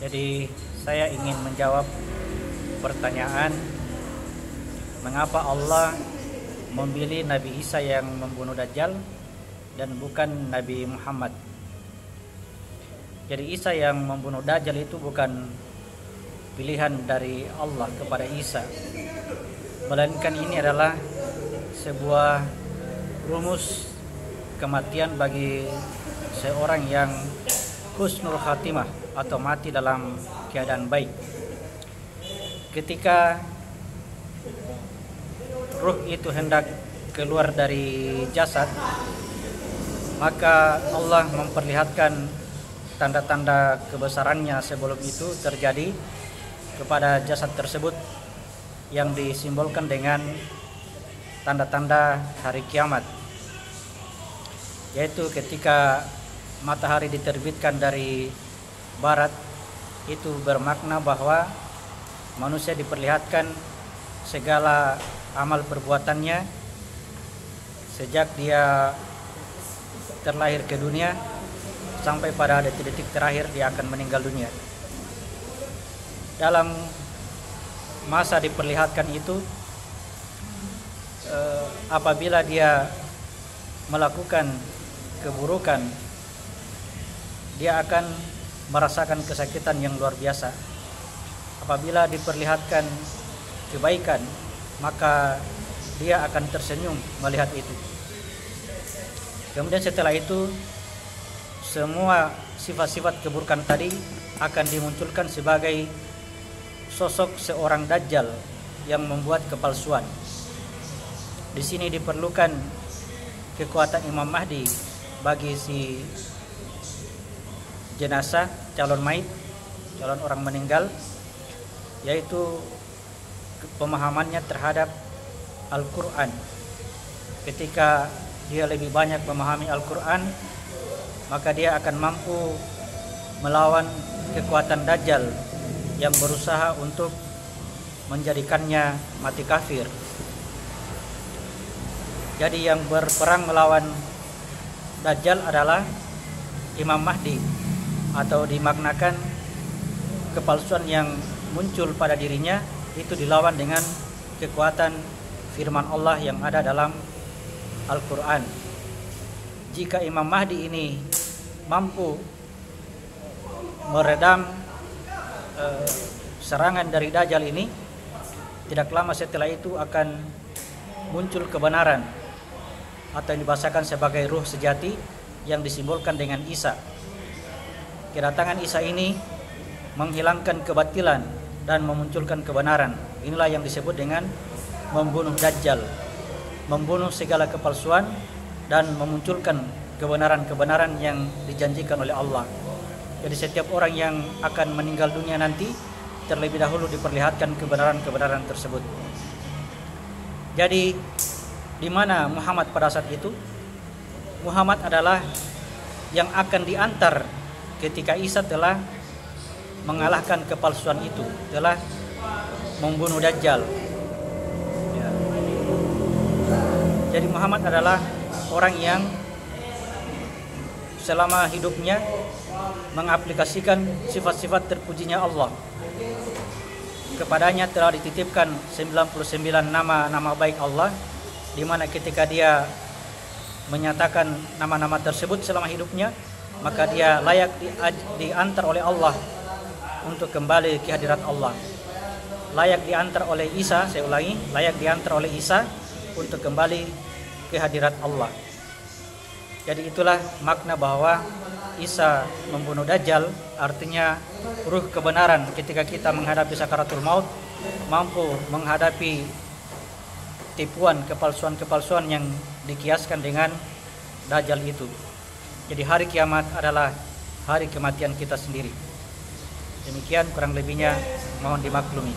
Jadi saya ingin menjawab pertanyaan mengapa Allah memilih Nabi Isa yang membunuh Dajjal dan bukan Nabi Muhammad. Jadi Isa yang membunuh Dajjal itu bukan pilihan dari Allah kepada Isa, melainkan ini adalah sebuah rumus kematian bagi seorang yang husnul khatimah atau mati dalam keadaan baik. Ketika ruh itu hendak keluar dari jasad, maka Allah memperlihatkan tanda-tanda kebesarannya sebelum itu terjadi kepada jasad tersebut, yang disimbolkan dengan tanda-tanda hari kiamat, yaitu ketika matahari diterbitkan dari barat. Itu bermakna bahwa manusia diperlihatkan segala amal perbuatannya sejak dia terlahir ke dunia sampai pada detik-detik terakhir dia akan meninggal dunia. Dalam masa diperlihatkan itu, apabila dia melakukan keburukan, dia akan merasakan kesakitan yang luar biasa. Apabila diperlihatkan kebaikan, maka dia akan tersenyum melihat itu. Kemudian setelah itu, semua sifat-sifat keburukan tadi akan dimunculkan sebagai sosok seorang Dajjal yang membuat kepalsuan. Di sini diperlukan kekuatan Imam Mahdi bagi si jenazah, calon mayit, calon orang meninggal, yaitu pemahamannya terhadap Al-Quran. Ketika dia lebih banyak memahami Al-Quran, maka dia akan mampu melawan kekuatan Dajjal yang berusaha untuk menjadikannya mati kafir. Jadi yang berperang melawan Dajjal adalah Imam Mahdi, atau dimaknakan kepalsuan yang muncul pada dirinya itu dilawan dengan kekuatan firman Allah yang ada dalam Al-Quran. Jika Imam Mahdi ini mampu meredam serangan dari Dajjal ini, tidak lama setelah itu akan muncul kebenaran atau yang dibahasakan sebagai ruh sejati yang disimbolkan dengan Isa. Kedatangan Isa ini menghilangkan kebatilan dan memunculkan kebenaran. Inilah yang disebut dengan membunuh Dajjal, membunuh segala kepalsuan dan memunculkan kebenaran-kebenaran yang dijanjikan oleh Allah. Jadi setiap orang yang akan meninggal dunia nanti terlebih dahulu diperlihatkan kebenaran-kebenaran tersebut. Jadi di mana Muhammad pada saat itu? Muhammad adalah yang akan diantar ketika Isa telah mengalahkan kepalsuan itu, telah membunuh Dajjal. Ya. Jadi Muhammad adalah orang yang selama hidupnya mengaplikasikan sifat-sifat terpujinya Allah. Kepadanya telah dititipkan 99 nama-nama baik Allah, di mana ketika dia menyatakan nama-nama tersebut selama hidupnya, maka dia layak diantar oleh Allah untuk kembali ke hadirat Allah. Layak diantar oleh Isa, saya ulangi, layak diantar oleh Isa untuk kembali ke hadirat Allah. Jadi itulah makna bahwa Isa membunuh Dajjal, artinya ruh kebenaran ketika kita menghadapi sakaratul maut, mampu menghadapi tipuan kepalsuan-kepalsuan yang dikiaskan dengan Dajjal itu. Jadi hari kiamat adalah hari kematian kita sendiri. Demikian kurang lebihnya, mohon dimaklumi.